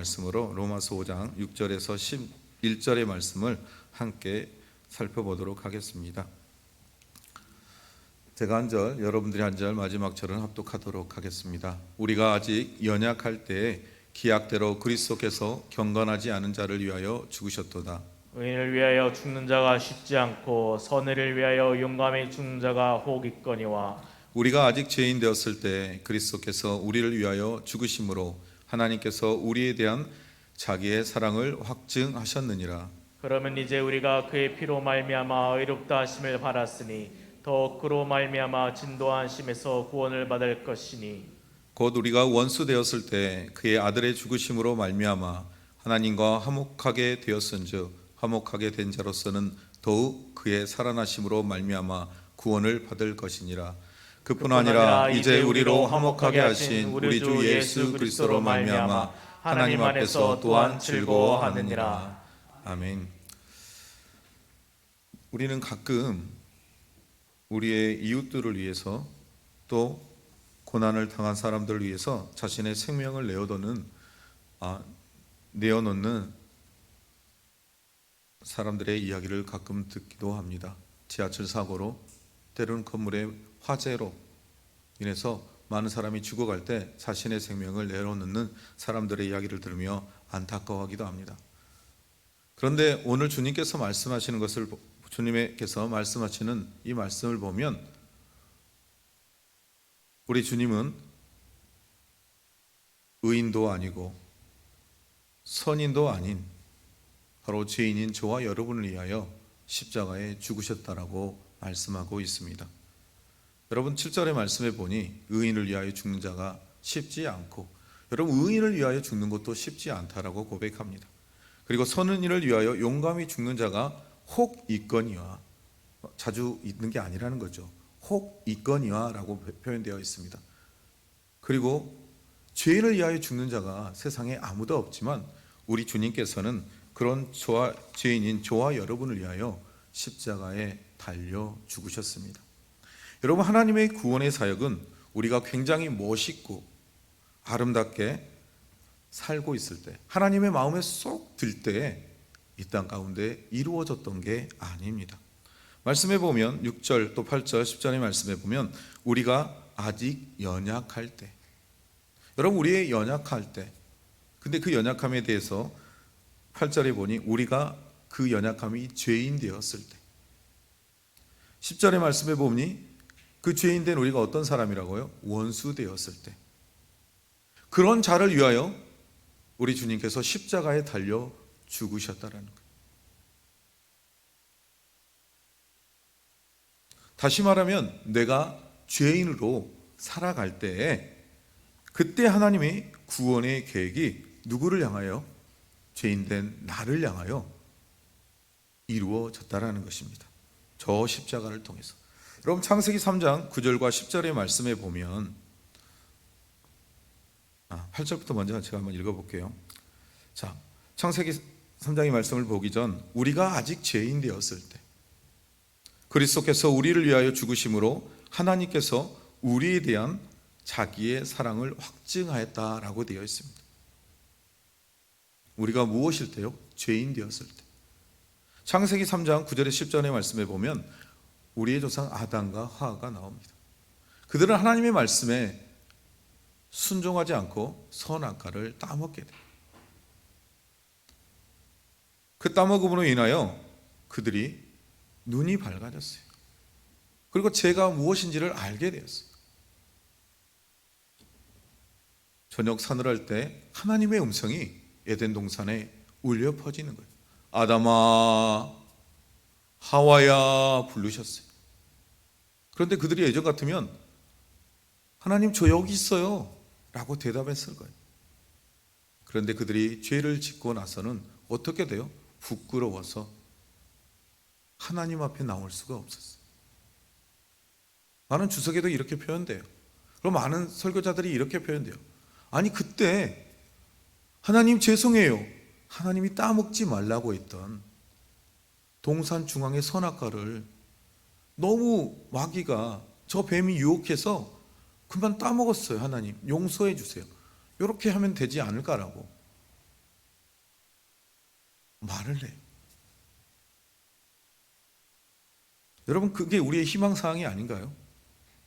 말씀으로 로마서 5장 6절에서 11절의 말씀을 함께 살펴보도록 하겠습니다. 제가 한 절, 여러분들이 한 절, 마지막 절은 합독하도록 하겠습니다. 우리가 아직 연약할 때에 기약대로 그리스도께서 경건하지 않은 자를 위하여 죽으셨도다. 의인을 위하여 죽는 자가 쉽지 않고 선의를 위하여 용감히 죽는 자가 혹 있거니와 우리가 아직 죄인 되었을 때 그리스도께서 우리를 위하여 죽으심으로 하나님께서 우리에 대한 자기의 사랑을 확증하셨느니라. 그러면 이제 우리가 그의 피로 말미암아 의롭다 하심을 받았으니 더욱 그로 말미암아 진도하심에서 구원을 받을 것이니 곧 우리가 원수 되었을 때 그의 아들의 죽으심으로 말미암아 하나님과 화목하게 되었은즉 화목하게 된 자로서는 더욱 그의 살아나심으로 말미암아 구원을 받을 것이니라. 그뿐 아니라 이제 우리로 화목하게 하신 우리 주 예수 그리스도로 말미암아 하나님 앞에서 또한 즐거워하느니라. 아멘. 우리는 가끔 우리의 이웃들을 위해서 또 고난을 당한 사람들을 위해서 자신의 생명을 내어놓는 사람들의 이야기를 가끔 듣기도 합니다. 지하철 사고로, 때로는 건물의 화재로 인해서 많은 사람이 죽어갈 때 자신의 생명을 내어놓는 사람들의 이야기를 들으며 안타까워하기도 합니다. 그런데 오늘 주님께서 말씀하시는 이 말씀을 보면 우리 주님은 의인도 아니고 선인도 아닌 바로 죄인인 저와 여러분을 위하여 십자가에 죽으셨다라고 말씀하고 있습니다. 여러분 7절의 말씀에 보니 의인을 위하여 죽는 자가 쉽지 않고 여러분 의인을 위하여 죽는 것도 쉽지 않다라고 고백합니다. 그리고 선인을 위하여 용감히 죽는 자가 혹 있거니와 자주 있는 게 아니라는 거죠. 혹 있거니와 라고 표현되어 있습니다. 그리고 죄인을 위하여 죽는 자가 세상에 아무도 없지만 우리 주님께서는 그런 죄인인 저와 여러분을 위하여 십자가에 달려 죽으셨습니다. 여러분 하나님의 구원의 사역은 우리가 굉장히 멋있고 아름답게 살고 있을 때 하나님의 마음에 쏙 들 때에 이 땅 가운데 이루어졌던 게 아닙니다. 말씀해 보면 6절 또 8절 10절의 말씀해 보면 우리가 아직 연약할 때 여러분 우리의 연약할 때 근데 그 연약함에 대해서 8절에 보니 우리가 그 연약함이 죄인 되었을 때 10절의 말씀에 보니 그 죄인 된 우리가 어떤 사람이라고요? 원수 되었을 때 그런 자를 위하여 우리 주님께서 십자가에 달려 죽으셨다라는 거예요. 다시 말하면 내가 죄인으로 살아갈 때에 그때 하나님의 구원의 계획이 누구를 향하여? 죄인된 나를 향하여 이루어졌다라는 것입니다. 저 십자가를 통해서. 여러분 창세기 3장 9절과 10절의 말씀에 보면 8절부터 먼저 제가 한번 읽어볼게요. 자, 창세기 3장의 말씀을 보기 전 우리가 아직 죄인 되었을 때 그리스도께서 우리를 위하여 죽으심으로 하나님께서 우리에 대한 자기의 사랑을 확증하였다라고 되어 있습니다. 우리가 무엇일 때요? 죄인 되었을 때. 창세기 3장 9절에 10절의 말씀에 보면 우리의 조상 아담과 하와가 나옵니다. 그들은 하나님의 말씀에 순종하지 않고 선악과를 따먹게 돼요. 그 따먹음으로 인하여 그들이 눈이 밝아졌어요. 그리고 죄가 무엇인지를 알게 되었어요. 저녁 사늘할 때 하나님의 음성이 에덴 동산에 울려 퍼지는 거예요. 아담아, 하와야 부르셨어요. 그런데 그들이 예전 같으면 하나님 저 여기 있어요 라고 대답했을 거예요. 그런데 그들이 죄를 짓고 나서는 어떻게 돼요? 부끄러워서 하나님 앞에 나올 수가 없었어요. 많은 주석에도 이렇게 표현돼요. 그럼 많은 설교자들이 이렇게 표현돼요. 아니 그때 하나님 죄송해요. 하나님이 따먹지 말라고 했던 동산 중앙의 선악과를 너무 마귀가 저 뱀이 유혹해서 그만 따먹었어요. 하나님 용서해 주세요. 이렇게 하면 되지 않을까라고 말을 해요. 여러분, 그게 우리의 희망사항이 아닌가요?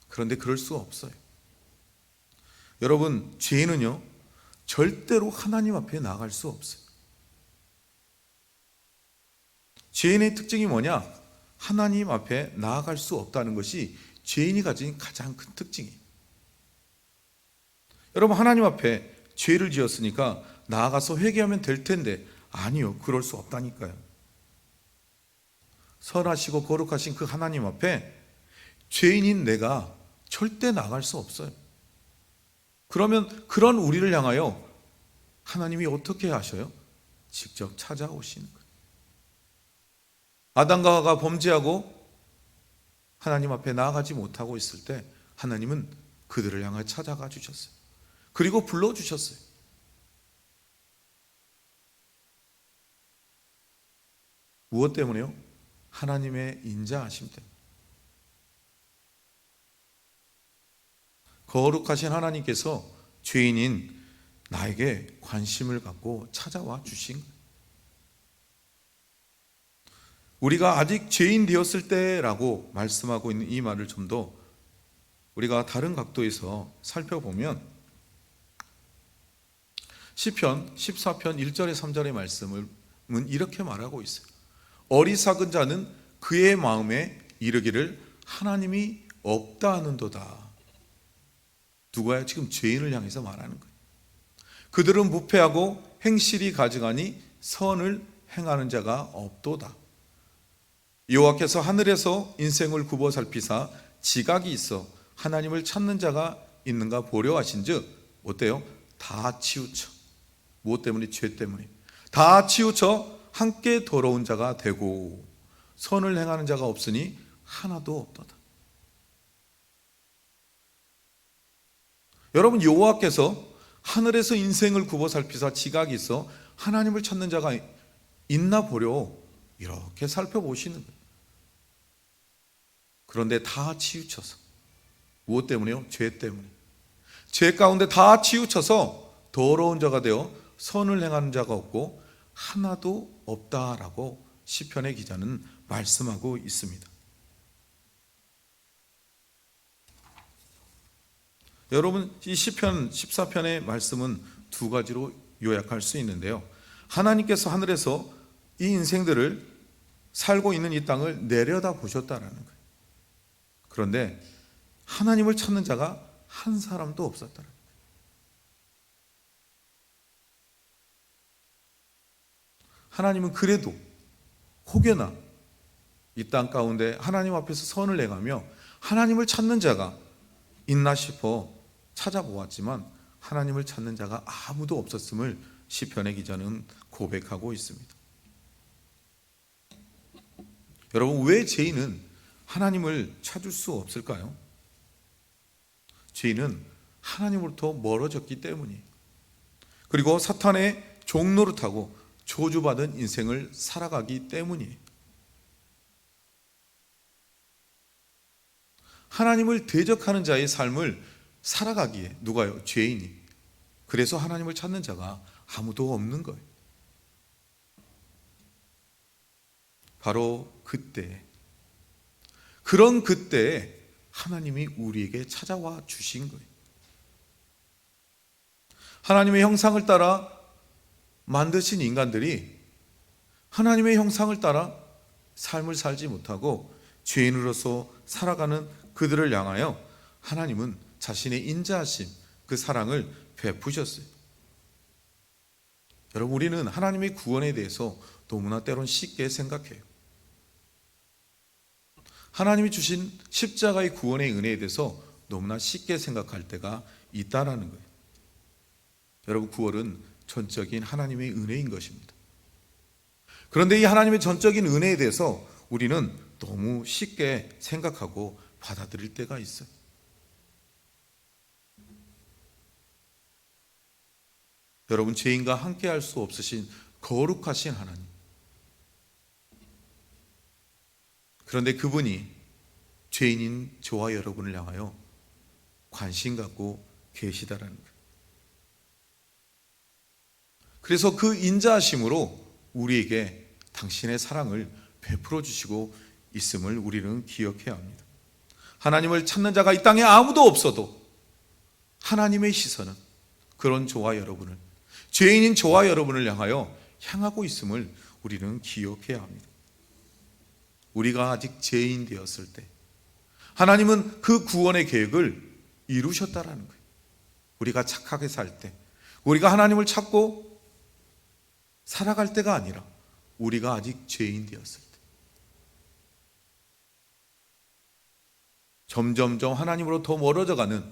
그런데 그럴 수가 없어요. 여러분, 죄인은요 절대로 하나님 앞에 나아갈 수 없어요. 죄인의 특징이 뭐냐? 하나님 앞에 나아갈 수 없다는 것이 죄인이 가진 가장 큰 특징이에요. 여러분, 하나님 앞에 죄를 지었으니까 나아가서 회개하면 될 텐데, 아니요, 그럴 수 없다니까요. 선하시고 거룩하신 그 하나님 앞에 죄인인 내가 절대 나아갈 수 없어요. 그러면 그런 우리를 향하여 하나님이 어떻게 하셔요? 직접 찾아오시는 거예요. 아담과 하와가 범죄하고 하나님 앞에 나아가지 못하고 있을 때 하나님은 그들을 향해 찾아가 주셨어요. 그리고 불러주셨어요. 무엇 때문에요? 하나님의 인자하심 때문에. 거룩하신 하나님께서 죄인인 나에게 관심을 갖고 찾아와 주신 거예요. 우리가 아직 죄인 되었을 때라고 말씀하고 있는 이 말을 좀 더 우리가 다른 각도에서 살펴보면 시편 14편 1절에 3절의 말씀은 이렇게 말하고 있어요. 어리석은 자는 그의 마음에 이르기를 하나님이 없다 하는도다. 누가요? 지금 죄인을 향해서 말하는 거예요. 그들은 무패하고 행실이 가증하니 선을 행하는 자가 없도다. 여호와께서 하늘에서 인생을 굽어 살피사 지각이 있어 하나님을 찾는 자가 있는가 보려 하신즉 어때요? 다 치우쳐. 무엇 때문에? 죄 때문에. 다 치우쳐 함께 더러운 자가 되고 선을 행하는 자가 없으니 하나도 없도다. 여러분, 여호와께서 하늘에서 인생을 굽어 살피사 지각이 있어 하나님을 찾는 자가 있나 보려 이렇게 살펴보시는 거예요. 그런데 다 치우쳐서 무엇 때문에요? 죄 때문에. 죄 가운데 다 치우쳐서 더러운 자가 되어 선을 행하는 자가 없고 하나도 없다라고 시편의 기자는 말씀하고 있습니다. 여러분, 이 시편 14편의 말씀은 두 가지로 요약할 수 있는데요. 하나님께서 하늘에서 이 인생들을 살고 있는 이 땅을 내려다 보셨다라는 거예요. 그런데 하나님을 찾는 자가 한 사람도 없었다는 거예요. 하나님은 그래도 혹여나 이 땅 가운데 하나님 앞에서 선을 행하며 하나님을 찾는 자가 있나 싶어 찾아보았지만 하나님을 찾는 자가 아무도 없었음을 시편의 기자는 고백하고 있습니다. 여러분, 왜 죄인은 하나님을 찾을 수 없을까요? 죄인은 하나님으로부터 멀어졌기 때문이에요. 그리고 사탄의 종노릇하고 저주받은 인생을 살아가기 때문이에요. 하나님을 대적하는 자의 삶을 살아가기에 누가요? 죄인이. 그래서 하나님을 찾는 자가 아무도 없는 거예요. 바로 그때, 그런 그때에 하나님이 우리에게 찾아와 주신 거예요. 하나님의 형상을 따라 만드신 인간들이 하나님의 형상을 따라 삶을 살지 못하고 죄인으로서 살아가는 그들을 향하여 하나님은 자신의 인자하심, 그 사랑을 베푸셨어요. 여러분, 우리는 하나님의 구원에 대해서 너무나 때론 쉽게 생각해요. 하나님이 주신 십자가의 구원의 은혜에 대해서 너무나 쉽게 생각할 때가 있다라는 거예요. 여러분, 구원은 전적인 하나님의 은혜인 것입니다. 그런데 이 하나님의 전적인 은혜에 대해서 우리는 너무 쉽게 생각하고 받아들일 때가 있어요. 여러분, 죄인과 함께 할 수 없으신 거룩하신 하나님. 그런데 그분이 죄인인 저와 여러분을 향하여 관심 갖고 계시다라는 거예요. 그래서 그 인자하심으로 우리에게 당신의 사랑을 베풀어 주시고 있음을 우리는 기억해야 합니다. 하나님을 찾는 자가 이 땅에 아무도 없어도 하나님의 시선은 그런 저와 여러분을, 죄인인 저와 여러분을 향하고 있음을 우리는 기억해야 합니다. 우리가 아직 죄인 되었을 때 하나님은 그 구원의 계획을 이루셨다라는 거예요. 우리가 착하게 살 때, 우리가 하나님을 찾고 살아갈 때가 아니라 우리가 아직 죄인 되었을 때, 점점점 하나님으로 더 멀어져가는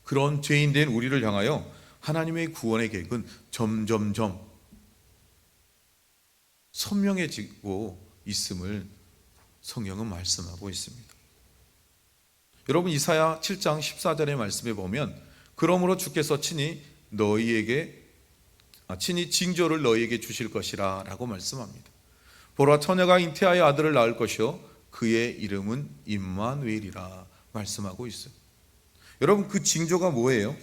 그런 죄인 된 우리를 향하여 하나님의 구원의 계획은 점점점 선명해지고 있음을 성경은 말씀하고 있습니다. 여러분, 이사야 7장 14절의 말씀에 보면 그러므로 주께서 친히 징조를 너희에게 주실 것이라 라고 말씀합니다. 보라, 처녀가 잉태하여 아들을 낳을 것이요 그의 이름은 임마누엘이라 말씀하고 있어요. 여러분, 그 징조가 뭐예요?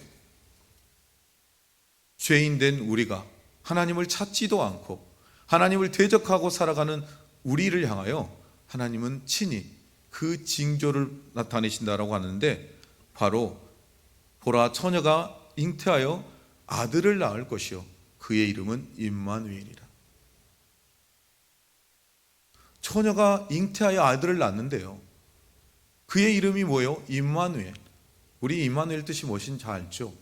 죄인된 우리가 하나님을 찾지도 않고 하나님을 대적하고 살아가는 우리를 향하여 하나님은 친히 그 징조를 나타내신다라고 하는데, 바로 보라, 처녀가 잉태하여 아들을 낳을 것이요 그의 이름은 임마누엘이라. 처녀가 잉태하여 아들을 낳는데요, 그의 이름이 뭐예요? 임마누엘. 우리 임마누엘 뜻이 무엇인지 잘 알죠?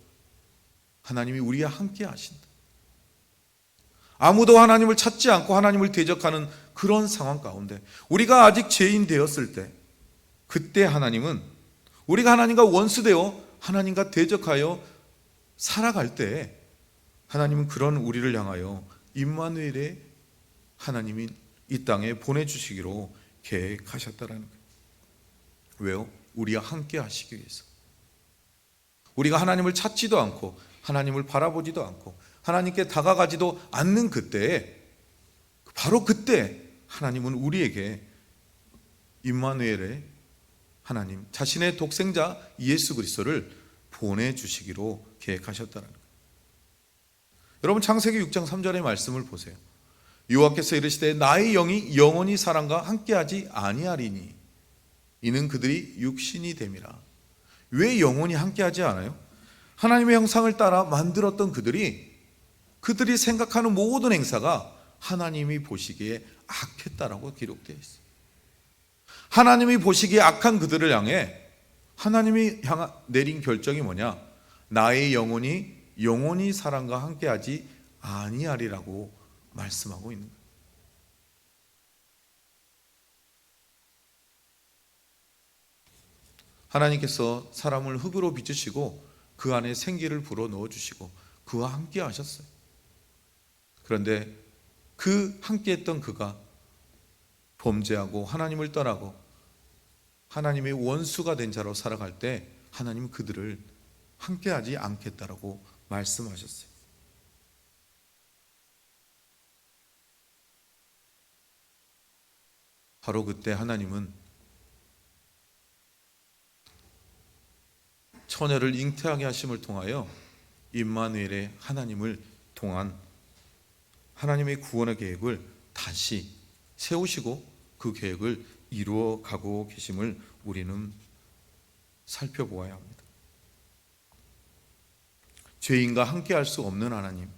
하나님이 우리와 함께 하신다. 아무도 하나님을 찾지 않고 하나님을 대적하는 그런 상황 가운데 우리가 아직 죄인 되었을 때, 그때 하나님은 우리가 하나님과 원수되어 하나님과 대적하여 살아갈 때 하나님은 그런 우리를 향하여 임마누엘의 하나님이 이 땅에 보내주시기로 계획하셨다라는 거예요. 왜요? 우리와 함께 하시기 위해서. 우리가 하나님을 찾지도 않고 하나님을 바라보지도 않고 하나님께 다가가지도 않는 그때에, 바로 그때 하나님은 우리에게 임마누엘의 하나님, 자신의 독생자 예수 그리스도를 보내주시기로 계획하셨다는 거예요. 여러분, 창세기 6장 3절의 말씀을 보세요. 여호와께서 이르시되 나의 영이 영원히 사람과 함께하지 아니하리니 이는 그들이 육신이 됨이라. 왜 영원히 함께하지 않아요? 하나님의 형상을 따라 만들었던 그들이 생각하는 모든 행사가 하나님이 보시기에 악했다라고 기록되어 있어요. 하나님이 보시기에 악한 그들을 향해 하나님이 내린 결정이 뭐냐? 나의 영혼이 사람과 함께하지 아니하리라고 말씀하고 있는 거예요. 하나님께서 사람을 흙으로 빚으시고 그 안에 생기를 불어 넣어주시고 그와 함께 하셨어요. 그런데 그 함께했던 그가 범죄하고 하나님을 떠나고 하나님의 원수가 된 자로 살아갈 때 하나님은 그들을 함께하지 않겠다라고 말씀하셨어요. 바로 그때 하나님은 처녀를 잉태하게 하심을 통하여 임마누엘의 하나님을 통한 하나님의 구원의 계획을 다시 세우시고 그 계획을 이루어 가고 계심을 우리는 살펴보아야 합니다. 죄인과 함께할 수 없는 하나님,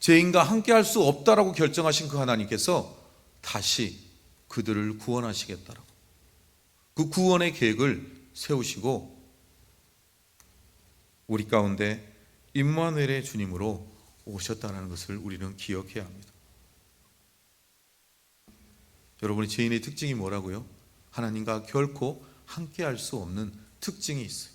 죄인과 함께할 수 없다라고 결정하신 그 하나님께서 다시 그들을 구원하시겠다라고 그 구원의 계획을 세우시고 우리 가운데 임마누엘의 주님으로 오셨다는 것을 우리는 기억해야 합니다. 여러분의 죄인의 특징이 뭐라고요? 하나님과 결코 함께할 수 없는 특징이 있어요.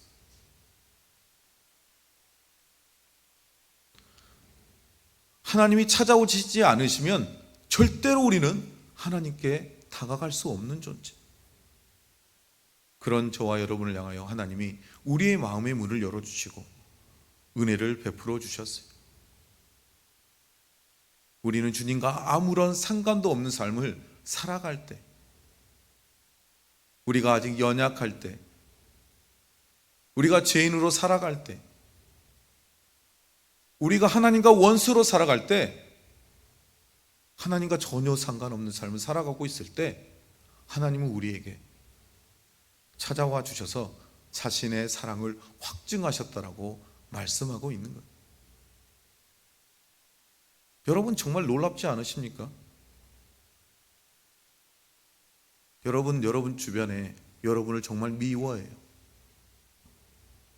하나님이 찾아오시지 않으시면 절대로 우리는 하나님께 다가갈 수 없는 존재. 그런 저와 여러분을 향하여 하나님이 우리의 마음의 문을 열어주시고 은혜를 베풀어 주셨어요. 우리는 주님과 아무런 상관도 없는 삶을 살아갈 때, 우리가 아직 연약할 때, 우리가 죄인으로 살아갈 때, 우리가 하나님과 원수로 살아갈 때 하나님과 전혀 상관없는 삶을 살아가고 있을 때 하나님은 우리에게 찾아와 주셔서 자신의 사랑을 확증하셨다라고 말씀하고 있는 거예요. 여러분 정말 놀랍지 않으십니까? 여러분 주변에 여러분을 정말 미워해요.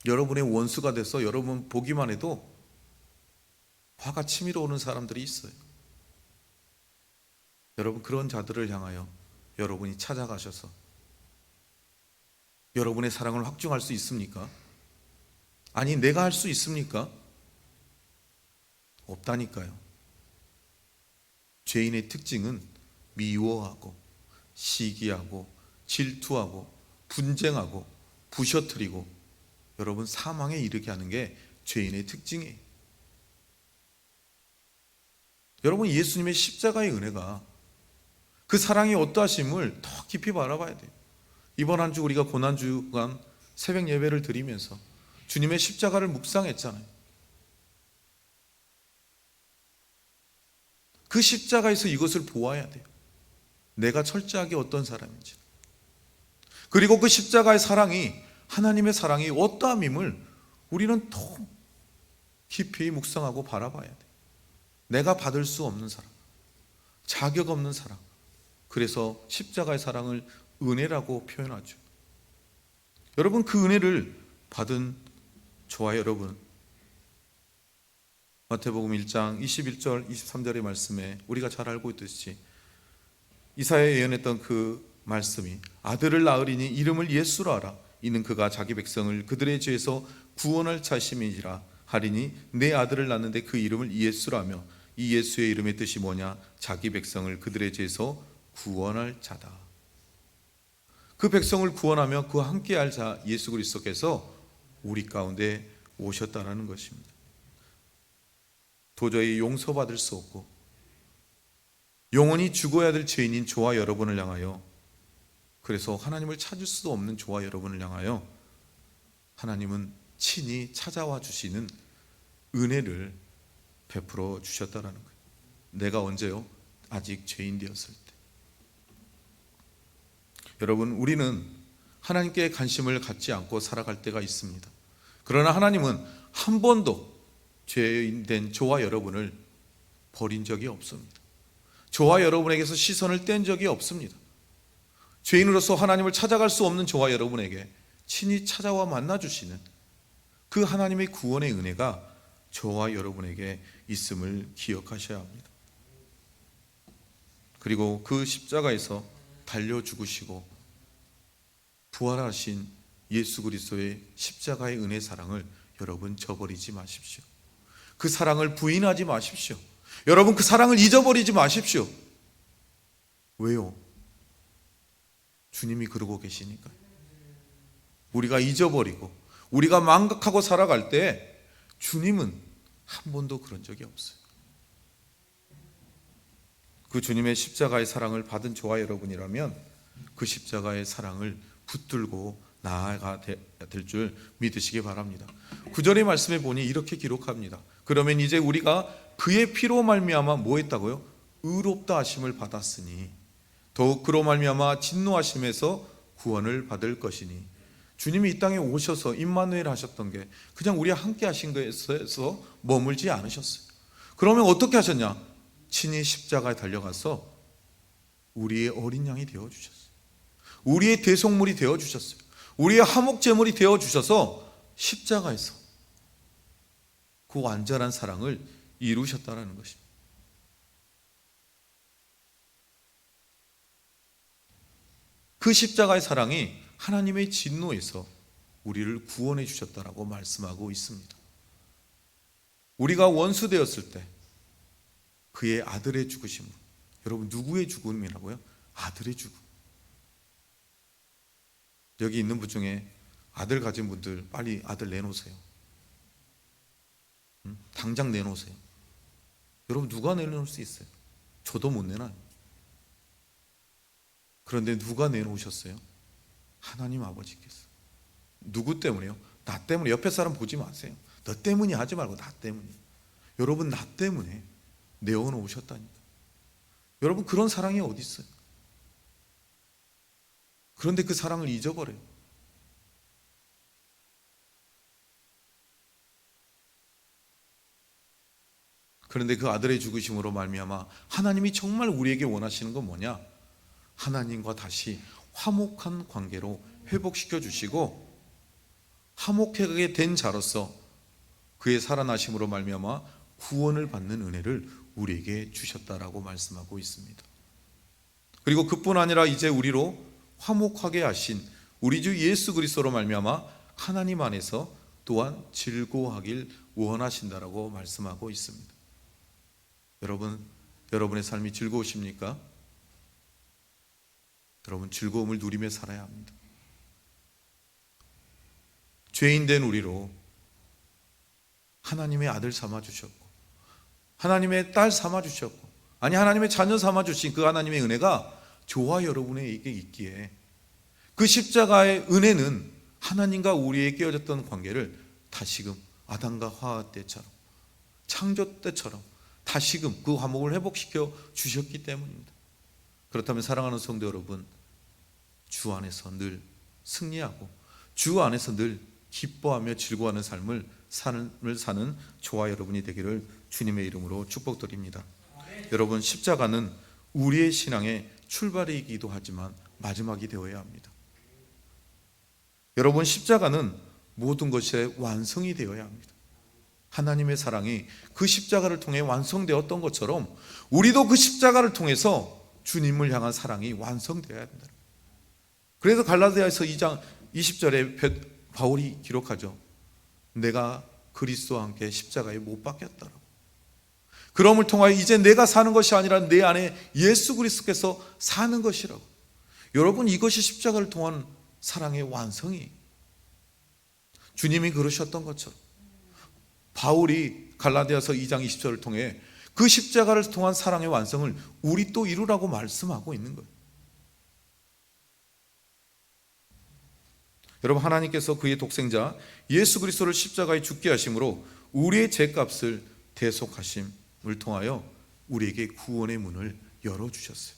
여러분의 원수가 돼서 여러분 보기만 해도 화가 치밀어 오는 사람들이 있어요. 여러분 그런 자들을 향하여 여러분이 찾아가셔서 여러분의 사랑을 확증할 수 있습니까? 아니 내가 할 수 있습니까? 없다니까요. 죄인의 특징은 미워하고 시기하고 질투하고 분쟁하고 부셔뜨리고 여러분 사망에 이르게 하는 게 죄인의 특징이에요. 여러분 예수님의 십자가의 은혜가 그 사랑의 어떠하심을 더 깊이 바라봐야 돼요. 이번 한 주 우리가 고난주간 새벽 예배를 드리면서 주님의 십자가를 묵상했잖아요. 그 십자가에서 이것을 보아야 돼요. 내가 철저하게 어떤 사람인지. 그리고 그 십자가의 사랑이 하나님의 사랑이 어떠함임을 우리는 더 깊이 묵상하고 바라봐야 돼요. 내가 받을 수 없는 사랑, 자격 없는 사랑. 그래서 십자가의 사랑을 은혜라고 표현하죠. 여러분 그 은혜를 받은 저와 여러분, 마태복음 1장 21절 23절의 말씀에 우리가 잘 알고 있듯이 이사야 예언했던 그 말씀이 아들을 낳으리니 이름을 예수라 하라. 이는 그가 자기 백성을 그들의 죄에서 구원할 자심이니라 하리니 내 아들을 낳는데 그 이름을 예수라며 이 예수의 이름의 뜻이 뭐냐? 자기 백성을 그들의 죄에서 구원할 자다. 그 백성을 구원하며 그와 함께할 자 예수 그리스도께서 우리 가운데 오셨다라는 것입니다. 도저히 용서받을 수 없고 영원히 죽어야 될 죄인인 저와 여러분을 향하여, 그래서 하나님을 찾을 수도 없는 저와 여러분을 향하여 하나님은 친히 찾아와 주시는 은혜를 베풀어 주셨다라는 거예요. 내가 언제요? 아직 죄인 되었을 때. 여러분 우리는 하나님께 관심을 갖지 않고 살아갈 때가 있습니다. 그러나 하나님은 한 번도 죄인 된 저와 여러분을 버린 적이 없습니다. 저와 여러분에게서 시선을 뗀 적이 없습니다. 죄인으로서 하나님을 찾아갈 수 없는 저와 여러분에게 친히 찾아와 만나주시는 그 하나님의 구원의 은혜가 저와 여러분에게 있음을 기억하셔야 합니다. 그리고 그 십자가에서 달려 죽으시고 부활하신 예수 그리스도의 십자가의 은혜 사랑을 여러분 저버리지 마십시오. 그 사랑을 부인하지 마십시오. 여러분 그 사랑을 잊어버리지 마십시오. 왜요? 주님이 그러고 계시니까요. 우리가 잊어버리고 우리가 망각하고 살아갈 때 주님은 한 번도 그런 적이 없어요. 그 주님의 십자가의 사랑을 받은 저와 여러분이라면 그 십자가의 사랑을 붙들고 나아가 될 줄 믿으시기 바랍니다. 9절의 말씀에 보니 이렇게 기록합니다. 그러면 이제 우리가 그의 피로 말미암아 뭐 했다고요? 의롭다 하심을 받았으니 더욱 그로 말미암아 진노하심에서 구원을 받을 것이니. 주님이 이 땅에 오셔서 임마누엘 하셨던 게 그냥 우리와 함께 하신 것에서 머물지 않으셨어요. 그러면 어떻게 하셨냐? 친히 십자가에 달려가서 우리의 어린 양이 되어주셨어요. 우리의 대속물이 되어주셨어요. 우리의 화목제물이 되어주셔서 십자가에서 그 완전한 사랑을 이루셨다는 것입니다. 그 십자가의 사랑이 하나님의 진노에서 우리를 구원해 주셨다라고 말씀하고 있습니다. 우리가 원수 되었을 때 그의 아들의 죽으심. 여러분 누구의 죽음이라고요? 아들의 죽음. 여기 있는 분 중에 아들 가진 분들 빨리 아들 내놓으세요. 당장 내놓으세요. 여러분 누가 내놓을 수 있어요? 저도 못 내놔요. 그런데 누가 내놓으셨어요? 하나님 아버지께서. 누구 때문에요? 나 때문에. 옆에 사람 보지 마세요. 너 때문이 하지 말고 나 때문에. 여러분 나 때문에 내어놓으셨다니까. 여러분, 그런 사랑이 어디 있어요? 그런데 그 사랑을 잊어버려요. 그런데 그 아들의 죽으심으로 말미암아 하나님이 정말 우리에게 원하시는 건 뭐냐? 하나님과 다시 화목한 관계로 회복시켜 주시고, 화목하게 된 자로서 그의 살아나심으로 말미암아 구원을 받는 은혜를 우리에게 주셨다라고 말씀하고 있습니다. 그리고 그뿐 아니라 이제 우리로 화목하게 하신 우리 주 예수 그리스도로 말미암아 하나님 안에서 또한 즐거워하길 원하신다라고 말씀하고 있습니다. 여러분, 여러분의 삶이 즐거우십니까? 여러분, 즐거움을 누리며 살아야 합니다. 죄인 된 우리로 하나님의 아들 삼아 주셨고, 하나님의 딸 삼아 주셨고, 아니 하나님의 자녀 삼아 주신 그 하나님의 은혜가 저와 여러분에게 있기에, 그 십자가의 은혜는 하나님과 우리의 깨어졌던 관계를 다시금 아담과 하와 때처럼, 창조 때처럼 다시금 그 화목을 회복시켜 주셨기 때문입니다. 그렇다면 사랑하는 성도 여러분, 주 안에서 늘 승리하고 주 안에서 늘 기뻐하며 즐거워하는 삶을 사는 저와 여러분이 되기를 주님의 이름으로 축복드립니다. 여러분, 십자가는 우리의 신앙의 출발이기도 하지만 마지막이 되어야 합니다. 여러분, 십자가는 모든 것의 완성이 되어야 합니다. 하나님의 사랑이 그 십자가를 통해 완성되었던 것처럼 우리도 그 십자가를 통해서 주님을 향한 사랑이 완성되어야 된다. 그래서 갈라디아서 2장 20절에 바울이 기록하죠. 내가 그리스도와 함께 십자가에 못 박혔다라고. 그럼을 통하여 이제 내가 사는 것이 아니라 내 안에 예수 그리스도께서 사는 것이라고. 여러분, 이것이 십자가를 통한 사랑의 완성이, 주님이 그러셨던 것처럼 바울이 갈라디아서 2장 20절을 통해 그 십자가를 통한 사랑의 완성을 우리 또 이루라고 말씀하고 있는 거예요. 여러분, 하나님께서 그의 독생자 예수 그리스도를 십자가에 죽게 하심으로 우리의 죄값을 대속하심을 통하여 우리에게 구원의 문을 열어주셨어요.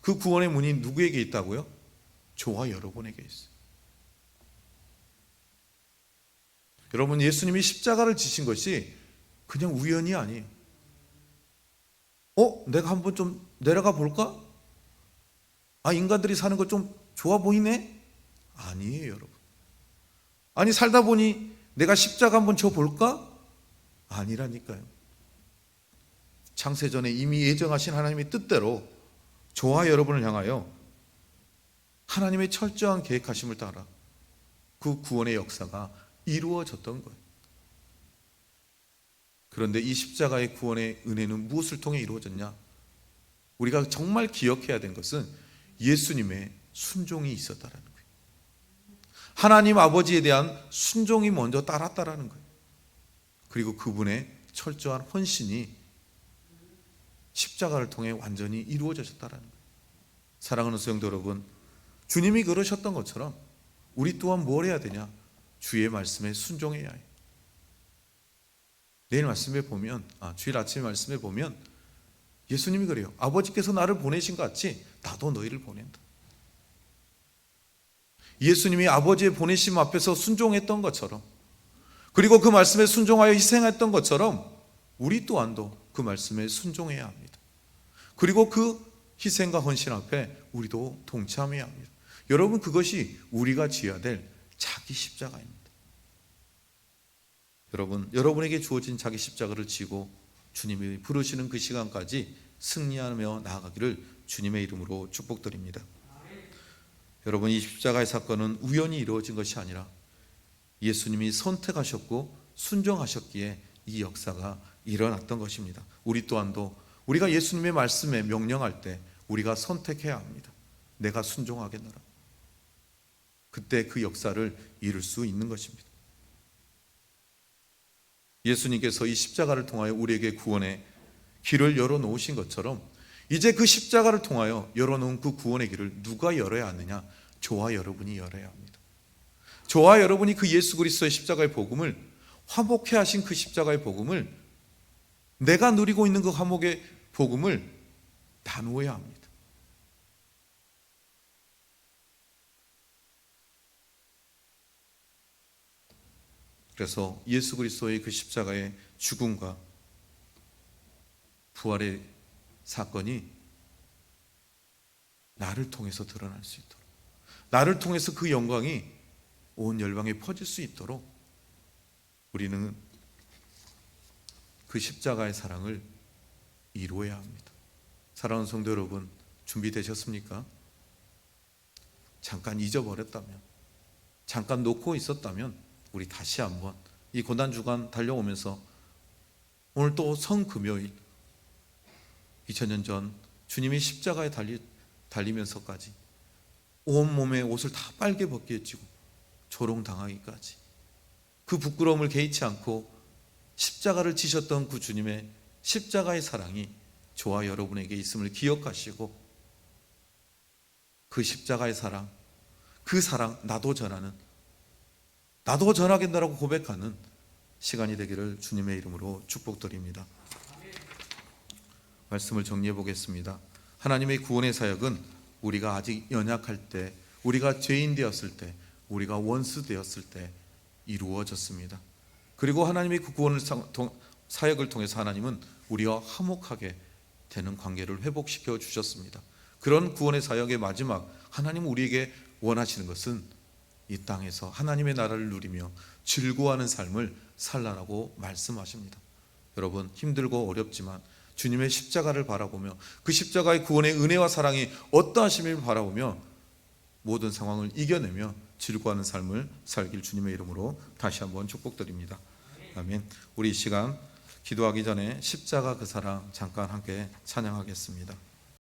그 구원의 문이 누구에게 있다고요? 저와 여러분에게 있어요. 여러분, 예수님이 십자가를 지신 것이 그냥 우연이 아니에요. 내가 한번 좀 내려가 볼까? 인간들이 사는 거 좀 좋아 보이네? 아니에요, 여러분. 아니, 살다 보니 내가 십자가 한번 져 볼까? 아니라니까요. 창세전에 이미 예정하신 하나님의 뜻대로 저와 여러분을 향하여 하나님의 철저한 계획하심을 따라 그 구원의 역사가 이루어졌던 거예요. 그런데 이 십자가의 구원의 은혜는 무엇을 통해 이루어졌냐? 우리가 정말 기억해야 되는 것은 예수님의 순종이 있었다라는 거예요. 하나님 아버지에 대한 순종이 먼저 따랐다라는 거예요. 그리고 그분의 철저한 헌신이 십자가를 통해 완전히 이루어졌다라는 거예요. 사랑하는 성도 여러분, 주님이 그러셨던 것처럼 우리 또한 뭘 해야 되냐? 주의 말씀에 순종해야 해요. 내일 말씀에 보면, 주일 아침 말씀에 보면 예수님이 그래요. 아버지께서 나를 보내신 것 같이 나도 너희를 보낸다. 예수님이 아버지의 보내심 앞에서 순종했던 것처럼, 그리고 그 말씀에 순종하여 희생했던 것처럼 우리 또한도 그 말씀에 순종해야 합니다. 그리고 그 희생과 헌신 앞에 우리도 동참해야 합니다. 여러분, 그것이 우리가 지어야 될 자기 십자가입니다. 여러분, 여러분에게 주어진 자기 십자가를 지고 주님이 부르시는 그 시간까지 승리하며 나아가기를 주님의 이름으로 축복드립니다. 여러분, 이 십자가의 사건은 우연히 이루어진 것이 아니라 예수님이 선택하셨고 순종하셨기에 이 역사가 일어났던 것입니다. 우리 또한도 우리가 예수님의 말씀에 명령할 때 우리가 선택해야 합니다. 내가 순종하겠노라. 그때 그 역사를 이룰 수 있는 것입니다. 예수님께서 이 십자가를 통하여 우리에게 구원의 길을 열어놓으신 것처럼 이제 그 십자가를 통하여 열어놓은 그 구원의 길을 누가 열어야 하느냐? 저와 여러분이 열어야 합니다. 저와 여러분이 그 예수 그리스도의 십자가의 복음을, 화목해 하신 그 십자가의 복음을, 내가 누리고 있는 그 화목의 복음을 나누어야 합니다. 그래서 예수 그리스도의 그 십자가의 죽음과 부활의 사건이 나를 통해서 드러날 수 있도록, 나를 통해서 그 영광이 온 열방에 퍼질 수 있도록 우리는 그 십자가의 사랑을 이루어야 합니다. 사랑하는 성도 여러분, 준비되셨습니까? 잠깐 잊어버렸다면, 잠깐 놓고 있었다면 우리 다시 한번 이 고난주간 달려오면서 오늘 또 성금요일 2000년 전 주님이 십자가에 달리면서까지 온몸에 옷을 다 빨개 벗게 찌고 조롱당하기까지 그 부끄러움을 개의치 않고 십자가를 지셨던 그 주님의 십자가의 사랑이 저와 여러분에게 있음을 기억하시고 그 십자가의 사랑, 그 사랑 나도 전하는, 나도 전하겠다라고 고백하는 시간이 되기를 주님의 이름으로 축복드립니다. 말씀을 정리해 보겠습니다. 하나님의 구원의 사역은 우리가 아직 연약할 때, 우리가 죄인 되었을 때, 우리가 원수 되었을 때 이루어졌습니다. 그리고 하나님의 그 구원을 사역을 통해서 하나님은 우리와 화목하게 되는 관계를 회복시켜 주셨습니다. 그런 구원의 사역의 마지막, 하나님은 우리에게 원하시는 것은 이 땅에서 하나님의 나라를 누리며 즐거워하는 삶을 살라라고 말씀하십니다. 여러분, 힘들고 어렵지만 주님의 십자가를 바라보며 그 십자가의 구원의 은혜와 사랑이 어떠하심을 바라보며 모든 상황을 이겨내며 즐거워하는 삶을 살길 주님의 이름으로 다시 한번 축복드립니다. 아멘. 우리 이 시간 기도하기 전에 십자가 그 사랑 잠깐 함께 찬양하겠습니다.